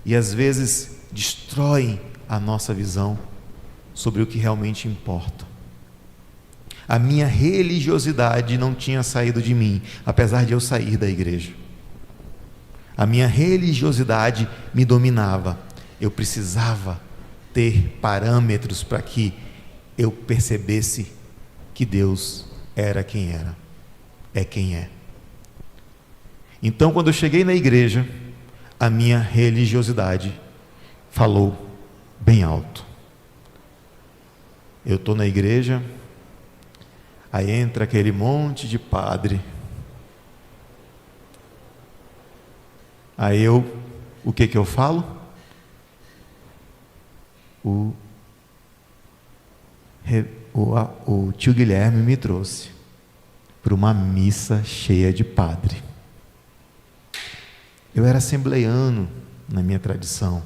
e às vezes destroem a nossa visão sobre o que realmente importa. A minha religiosidade não tinha saído de mim, apesar de eu sair da igreja. A minha religiosidade me dominava. Eu precisava ter parâmetros para que eu percebesse que Deus era quem era, é quem é. Então, quando eu cheguei na igreja, a minha religiosidade falou bem alto. Eu estou na igreja, aí entra aquele monte de padre. Aí o que eu falo? O tio Guilherme me trouxe para uma missa cheia de padre. Eu era assembleiano na minha tradição.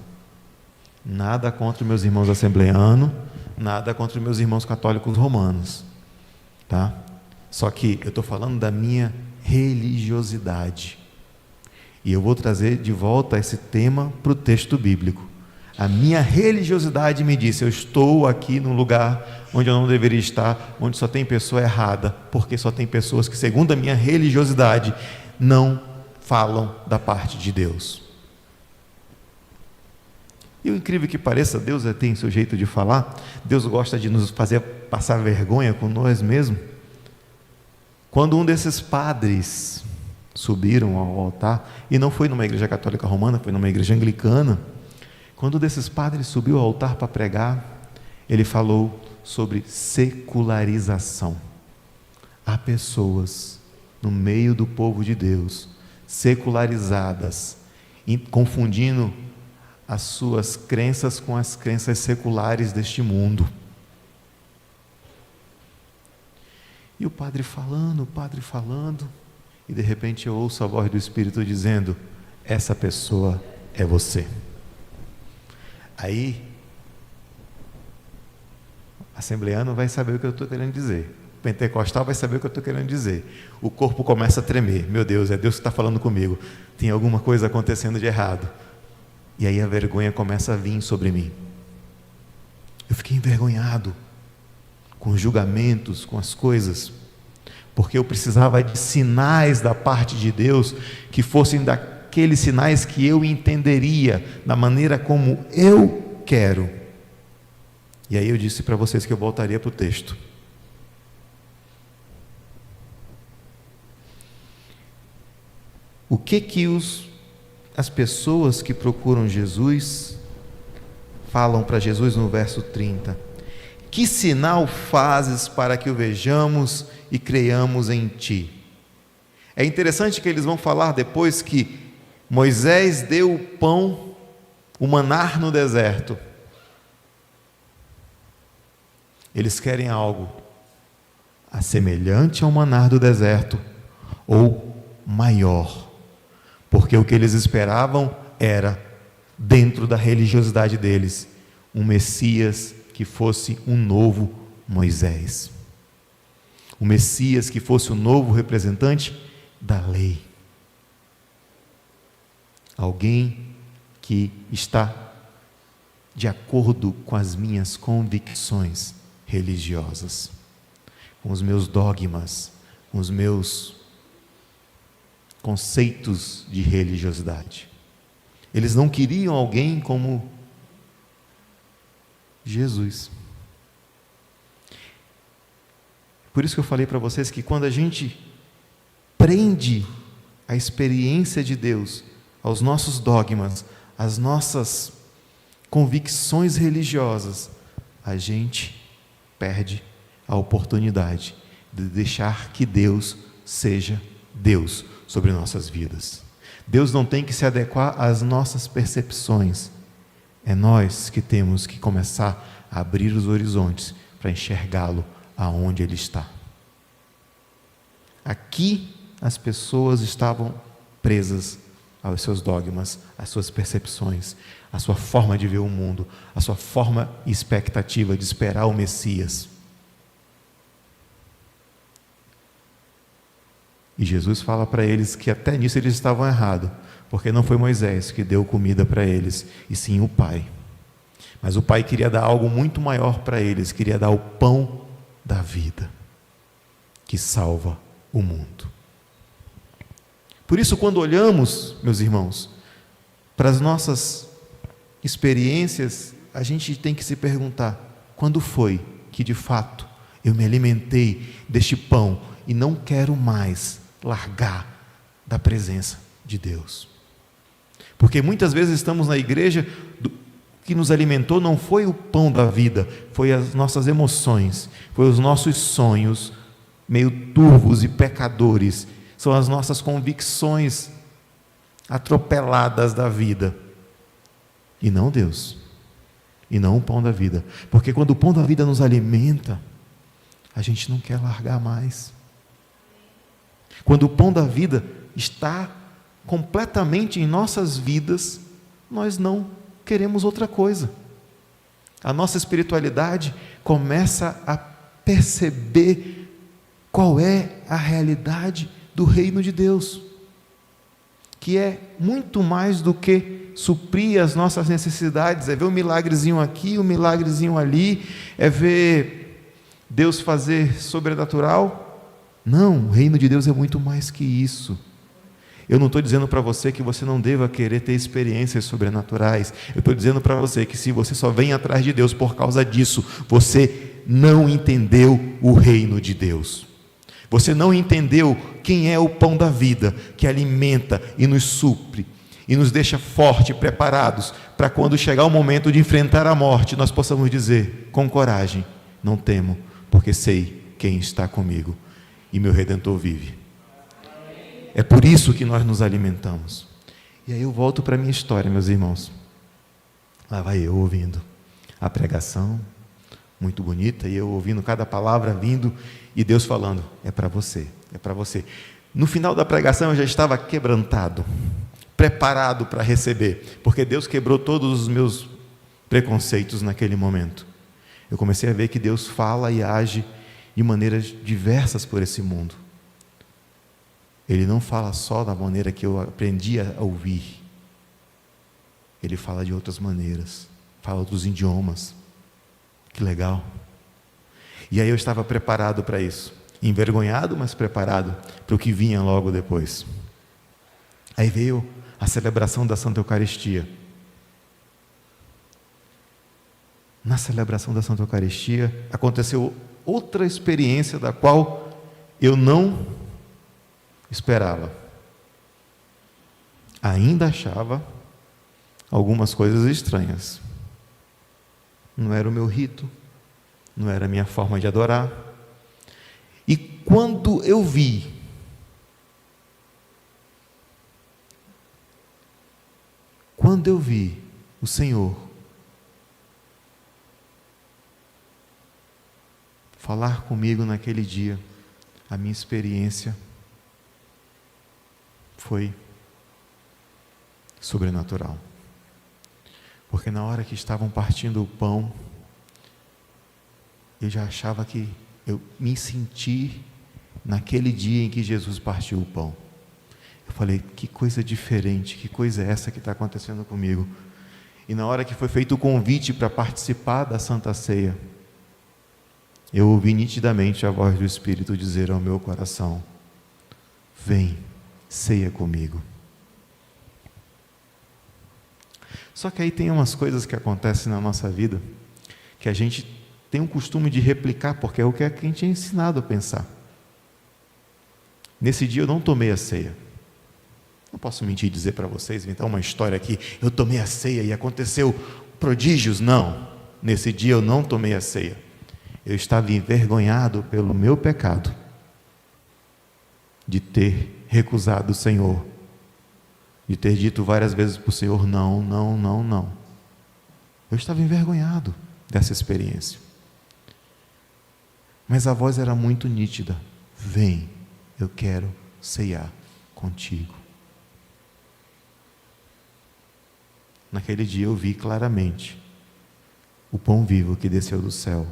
Nada contra meus irmãos assembleianos, nada contra meus irmãos católicos romanos, tá? Só que eu estou falando da minha religiosidade. E eu vou trazer de volta esse tema para o texto bíblico. A minha religiosidade me disse: eu estou aqui num lugar onde eu não deveria estar, onde só tem pessoa errada, porque só tem pessoas que, segundo a minha religiosidade, não falam da parte de Deus. E o incrível que pareça, Deus tem seu jeito de falar. Deus gosta de nos fazer passar vergonha com nós mesmos. Quando um desses padres subiram ao altar, e não foi numa igreja católica romana, foi numa igreja anglicana, quando um desses padres subiu ao altar para pregar, ele falou sobre secularização. Há pessoas no meio do povo de Deus, secularizadas, confundindo as suas crenças com as crenças seculares deste mundo. E o padre falando, e de repente eu ouço a voz do Espírito dizendo: essa pessoa é você. Aí, assembleano vai saber o que eu estou querendo dizer, pentecostal vai saber o que eu estou querendo dizer, o corpo começa a tremer. Meu Deus, é Deus que está falando comigo, tem alguma coisa acontecendo de errado. E aí a vergonha começa a vir sobre mim. Eu fiquei envergonhado com os julgamentos, com as coisas, porque eu precisava de sinais da parte de Deus, que fossem daqueles sinais que eu entenderia, da maneira como eu quero. E aí eu disse para vocês que eu voltaria para o texto. O que as pessoas que procuram Jesus falam para Jesus no verso 30? Que sinal fazes para que o vejamos e creiamos em ti? É interessante que eles vão falar depois que Moisés deu o pão, o maná no deserto. Eles querem algo assemelhante ao maná do deserto, ou maior, porque o que eles esperavam era, dentro da religiosidade deles, um Messias que fosse um novo Moisés, o Messias que fosse o novo representante da lei, alguém que está de acordo com as minhas convicções religiosas, com os meus dogmas, com os meus conceitos de religiosidade. Eles não queriam alguém como Jesus. Por isso que eu falei para vocês que quando a gente prende a experiência de Deus aos nossos dogmas, às nossas convicções religiosas, a gente perde a oportunidade de deixar que Deus seja Deus sobre nossas vidas. Deus não tem que se adequar às nossas percepções. É nós que temos que começar a abrir os horizontes para enxergá-lo aonde Ele está. Aqui as pessoas estavam presas aos seus dogmas, às suas percepções, à sua forma de ver o mundo, à sua forma e expectativa de esperar o Messias. E Jesus fala para eles que até nisso eles estavam errados, Porque não foi Moisés que deu comida para eles, e sim o Pai. Mas o Pai queria dar algo muito maior para eles, queria dar o pão da vida, que salva o mundo. Por isso, quando olhamos, meus irmãos, para as nossas experiências, a gente tem que se perguntar: quando foi que de fato eu me alimentei deste pão e não quero mais largar da presença de Deus? Porque muitas vezes estamos na igreja, o que nos alimentou não foi o pão da vida, foi as nossas emoções, foi os nossos sonhos meio turvos e pecadores, são as nossas convicções atropeladas da vida, e não Deus, e não o pão da vida. Porque quando o pão da vida nos alimenta, a gente não quer largar mais. Quando o pão da vida está completamente em nossas vidas, nós não queremos outra coisa. A nossa espiritualidade começa a perceber qual é a realidade do reino de Deus, que é muito mais do que suprir as nossas necessidades, é ver um milagrezinho aqui, um milagrezinho ali, é ver Deus fazer sobrenatural. Não, o reino de Deus é muito mais que isso. Eu não estou dizendo para você que você não deva querer ter experiências sobrenaturais. Eu estou dizendo para você que se você só vem atrás de Deus por causa disso, você não entendeu o reino de Deus. Você não entendeu quem é o pão da vida, que alimenta e nos supre, e nos deixa fortes e preparados, para quando chegar o momento de enfrentar a morte, nós possamos dizer com coragem: não temo, porque sei quem está comigo, e meu Redentor vive. É por isso que nós nos alimentamos. E aí eu volto para a minha história, meus irmãos. Lá vai eu ouvindo a pregação, muito bonita, e eu ouvindo cada palavra vindo, e Deus falando: é para você, é para você. No final da pregação eu já estava quebrantado, preparado para receber, porque Deus quebrou todos os meus preconceitos naquele momento. Eu comecei a ver que Deus fala e age de maneiras diversas por esse mundo. Ele não fala só da maneira que eu aprendi a ouvir. Ele fala de outras maneiras, fala outros idiomas. Que legal. E aí eu estava preparado para isso, envergonhado, mas preparado para o que vinha logo depois. Aí veio a celebração da Santa Eucaristia. Na celebração da Santa Eucaristia aconteceu outra experiência da qual eu não esperava. Ainda achava algumas coisas estranhas. Não era o meu rito, não era a minha forma de adorar. E quando eu vi o Senhor falar comigo naquele dia, a minha experiência foi sobrenatural. Porque na hora que estavam partindo o pão, eu já achava que eu me senti naquele dia em que Jesus partiu o pão. Eu falei: que coisa diferente, que coisa é essa que está acontecendo comigo? E na hora que foi feito o convite para participar da Santa Ceia, eu ouvi nitidamente a voz do Espírito dizer ao meu coração: vem, ceia comigo. Só que aí tem umas coisas que acontecem na nossa vida que a gente tem um costume de replicar, porque é o que a gente é ensinado a pensar. Nesse dia eu não tomei a ceia. Não posso mentir e dizer para vocês, inventar uma história aqui: eu tomei a ceia e aconteceu prodígios. Não, nesse dia eu não tomei a ceia. Eu estava envergonhado pelo meu pecado de ter recusado o Senhor, de ter dito várias vezes para o Senhor: não, não, não, não. Eu estava envergonhado dessa experiência. Mas a voz era muito nítida: vem, eu quero ceiar contigo. Naquele dia eu vi claramente o pão vivo que desceu do céu,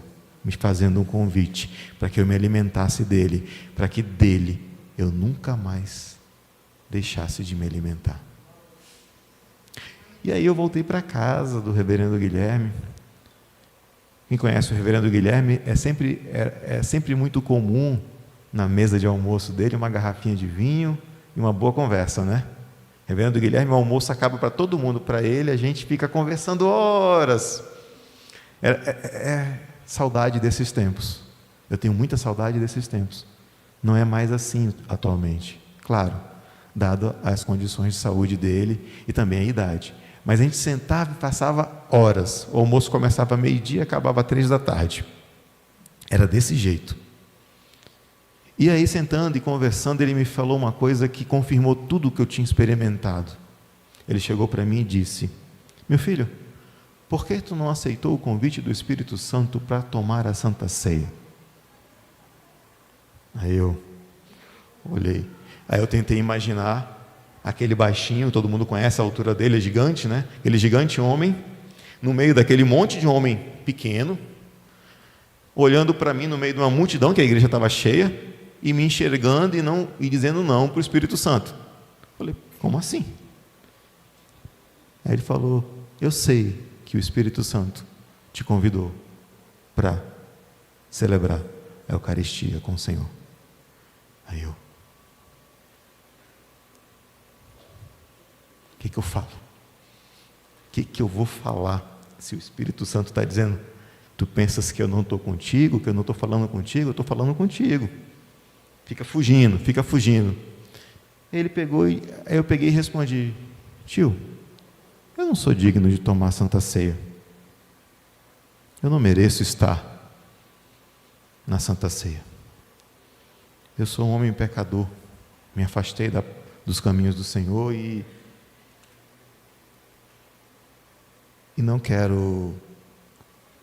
me fazendo um convite para que eu me alimentasse dele, para que dele eu nunca mais deixasse de me alimentar. E aí eu voltei para casa do reverendo Guilherme. Quem conhece o reverendo Guilherme, é sempre muito comum na mesa de almoço dele uma garrafinha de vinho e uma boa conversa, né? Reverendo Guilherme, o almoço acaba para todo mundo, para ele a gente fica conversando horas. Saudade desses tempos. Eu tenho muita saudade desses tempos. Não é mais assim atualmente, claro, dado as condições de saúde dele e também a idade. Mas a gente sentava e passava horas. O almoço começava meio-dia e acabava 3 da tarde. Era desse jeito. E aí, sentando e conversando, ele me falou uma coisa que confirmou tudo o que eu tinha experimentado. Ele chegou para mim e disse: meu filho, por que tu não aceitou o convite do Espírito Santo para tomar a Santa Ceia? Aí eu olhei. Aí eu tentei imaginar aquele baixinho, todo mundo conhece a altura dele, é gigante, né? Aquele gigante homem, no meio daquele monte de homem pequeno, olhando para mim no meio de uma multidão, que a igreja estava cheia, e me enxergando e dizendo não para o Espírito Santo. Eu falei, como assim? Aí ele falou, eu sei que o Espírito Santo te convidou para celebrar a Eucaristia com o Senhor. Aí eu, o que eu falo? O que eu vou falar se o Espírito Santo está dizendo, tu pensas que eu não estou contigo, que eu não estou falando contigo? Eu estou falando contigo. Fica fugindo, fica fugindo. Ele pegou aí eu peguei e respondi, tio, eu não sou digno de tomar a Santa Ceia. Eu não mereço estar na Santa Ceia. Eu sou um homem pecador, me afastei dos caminhos do Senhor e não quero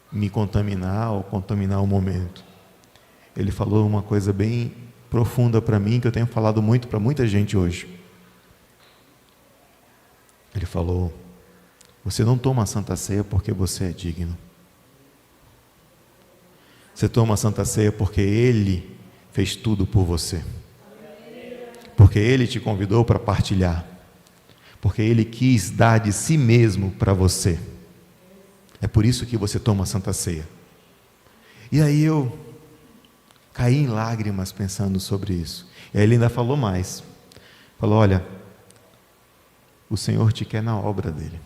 me contaminar ou contaminar o momento. Ele falou uma coisa bem profunda para mim, que eu tenho falado muito para muita gente hoje. Ele falou, você não toma a Santa Ceia porque você é digno. Você toma a Santa Ceia porque Ele fez tudo por você. Porque Ele te convidou para partilhar. Porque Ele quis dar de si mesmo para você. É por isso que você toma a Santa Ceia. E aí eu caí em lágrimas pensando sobre isso. E aí ele ainda falou mais. Falou, olha, o Senhor te quer na obra dele.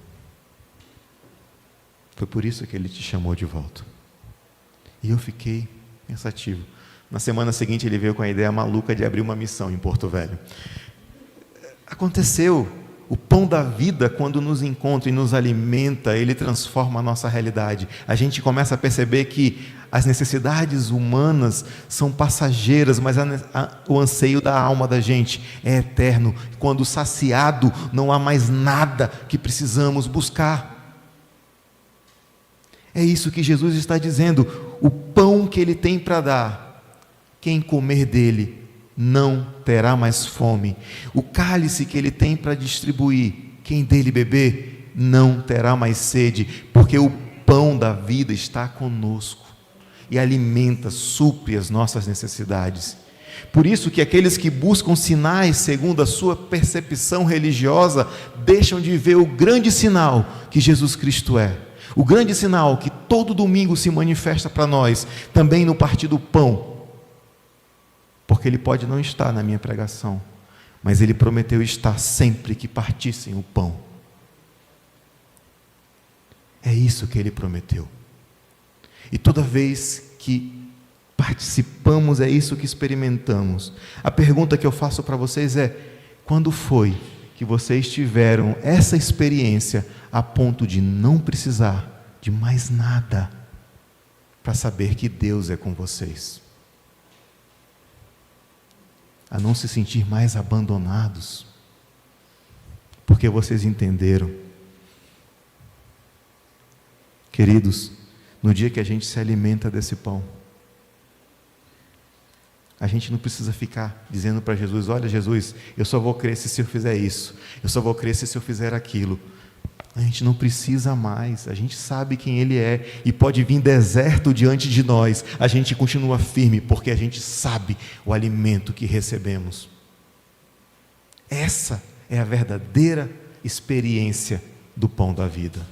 Foi por isso que Ele te chamou de volta. E eu fiquei pensativo. Na semana seguinte ele veio com a ideia maluca de abrir uma missão em Porto Velho. Aconteceu. O pão da vida, quando nos encontra e nos alimenta, ele transforma a nossa realidade. A gente começa a perceber que as necessidades humanas são passageiras, mas o anseio da alma da gente é eterno. Quando saciado, não há mais nada que precisamos buscar. É isso que Jesus está dizendo. O pão que Ele tem para dar, quem comer dele não terá mais fome. O cálice que Ele tem para distribuir, quem dele beber, não terá mais sede, porque o pão da vida está conosco e alimenta, supre as nossas necessidades. Por isso que aqueles que buscam sinais segundo a sua percepção religiosa, deixam de ver o grande sinal que Jesus Cristo é. O grande sinal que todo domingo se manifesta para nós, também no partir do pão. Porque Ele pode não estar na minha pregação, mas Ele prometeu estar sempre que partissem o pão. É isso que Ele prometeu. E toda vez que participamos, é isso que experimentamos. A pergunta que eu faço para vocês é, quando foi que vocês tiveram essa experiência a ponto de não precisar de mais nada para saber que Deus é com vocês? A não se sentir mais abandonados, porque vocês entenderam. Queridos, no dia que a gente se alimenta desse pão, a gente não precisa ficar dizendo para Jesus, olha Jesus, eu só vou crer se eu fizer isso, eu só vou crer se eu fizer aquilo. A gente não precisa mais, a gente sabe quem Ele é, e pode vir deserto diante de nós, a gente continua firme, porque a gente sabe o alimento que recebemos. Essa é a verdadeira experiência do pão da vida.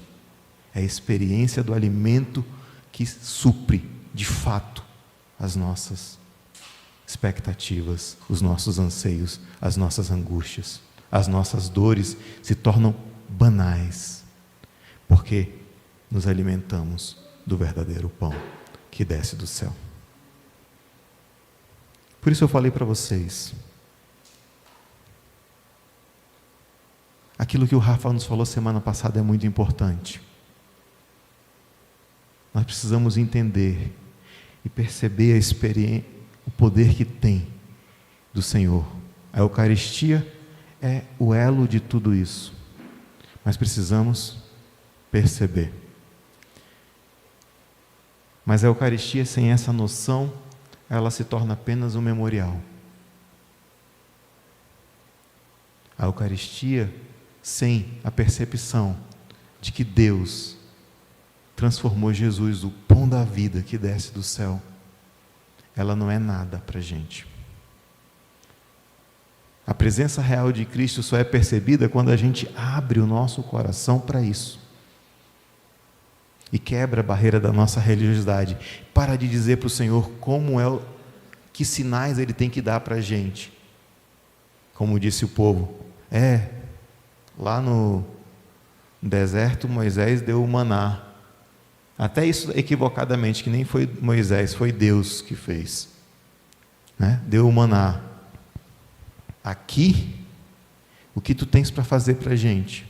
É a experiência do alimento que supre, de fato, as nossas expectativas, os nossos anseios, as nossas angústias, as nossas dores se tornam banais, porque nos alimentamos do verdadeiro pão que desce do céu. Por isso eu falei para vocês, aquilo que o Rafa nos falou semana passada é muito importante. Nós precisamos entender e perceber a experiência, o poder que tem do Senhor. A Eucaristia é o elo de tudo isso, mas precisamos perceber. Mas a Eucaristia, sem essa noção, ela se torna apenas um memorial. A Eucaristia, sem a percepção de que Deus transformou Jesus, o pão da vida que desce do céu, ela não é nada para a gente. A presença real de Cristo só é percebida quando a gente abre o nosso coração para isso e quebra a barreira da nossa religiosidade. Para de dizer para o Senhor que sinais Ele tem que dar para a gente. Como disse o povo, lá no deserto Moisés deu o maná. Até isso equivocadamente, que nem foi Moisés, foi Deus que fez, né? Deu o maná. Aqui, o que tu tens para fazer para a gente?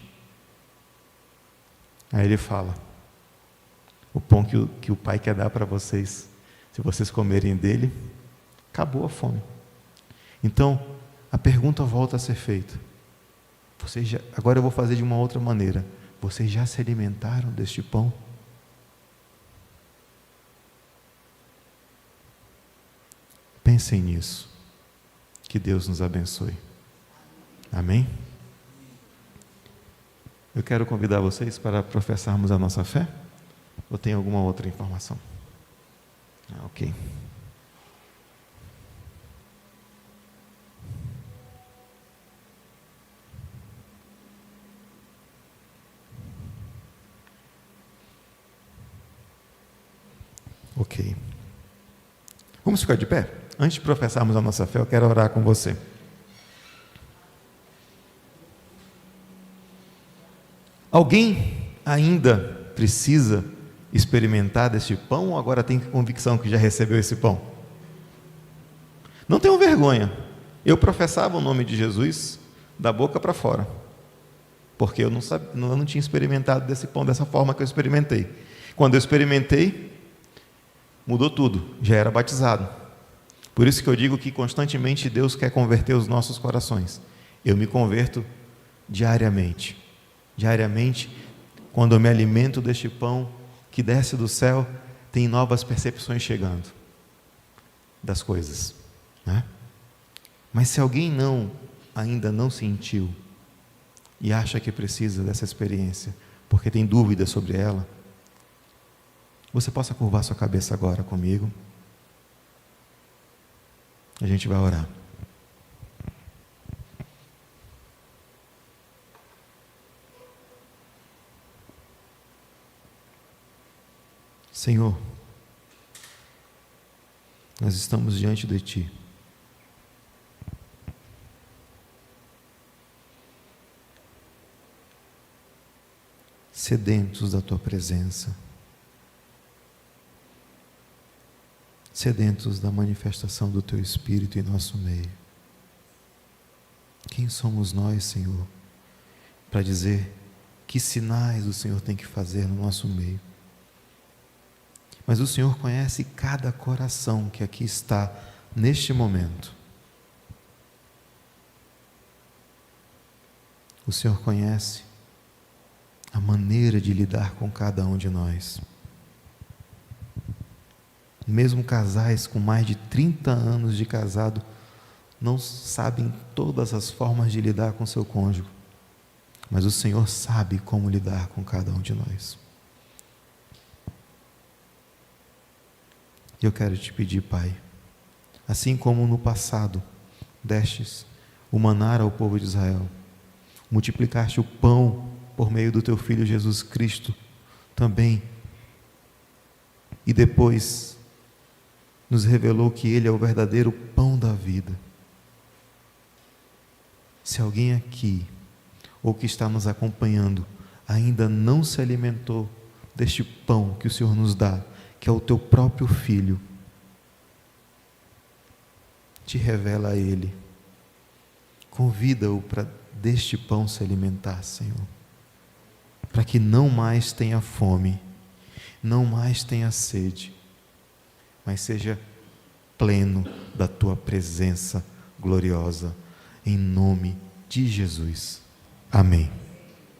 Aí ele fala, o pão que o Pai quer dar para vocês, se vocês comerem dele, acabou a fome. Então, a pergunta volta a ser feita. Agora eu vou fazer de uma outra maneira. Vocês já se alimentaram deste pão? Pensem nisso. Que Deus nos abençoe. Amém? Eu quero convidar vocês para professarmos a nossa fé. Ou tem alguma outra informação? Ok. Ok. Vamos ficar de pé? Antes de professarmos a nossa fé, eu quero orar com você. Alguém ainda precisa experimentar deste pão ou agora tem convicção que já recebeu esse pão? Não tenham vergonha. Eu professava o nome de Jesus da boca para fora, porque eu não tinha experimentado desse pão dessa forma que eu experimentei. Quando eu experimentei, mudou tudo, já era batizado. Por isso que eu digo que constantemente Deus quer converter os nossos corações. Eu me converto diariamente. Diariamente, quando eu me alimento deste pão que desce do céu, tem novas percepções chegando das coisas, né? Mas se alguém ainda não sentiu e acha que precisa dessa experiência, porque tem dúvida sobre ela, você possa curvar sua cabeça agora comigo. A gente vai orar. Senhor, nós estamos diante de Ti. Sedentos da Tua presença. Sedentos da manifestação do Teu Espírito em nosso meio. Quem somos nós, Senhor, para dizer que sinais o Senhor tem que fazer no nosso meio? Mas o Senhor conhece cada coração que aqui está neste momento. O Senhor conhece a maneira de lidar com cada um de nós. Mesmo casais com mais de 30 anos de casado não sabem todas as formas de lidar com seu cônjuge, mas o Senhor sabe como lidar com cada um de nós. Eu quero te pedir, Pai, assim como no passado destes o maná ao povo de Israel, multiplicaste o pão por meio do teu Filho Jesus Cristo também. E depois nos revelou que Ele é o verdadeiro pão da vida. Se alguém aqui, ou que está nos acompanhando, ainda não se alimentou deste pão que o Senhor nos dá, que é o teu próprio Filho, te revela a Ele. Convida-o para deste pão se alimentar, Senhor, para que não mais tenha fome, não mais tenha sede, mas seja pleno da tua presença gloriosa, em nome de Jesus. Amém.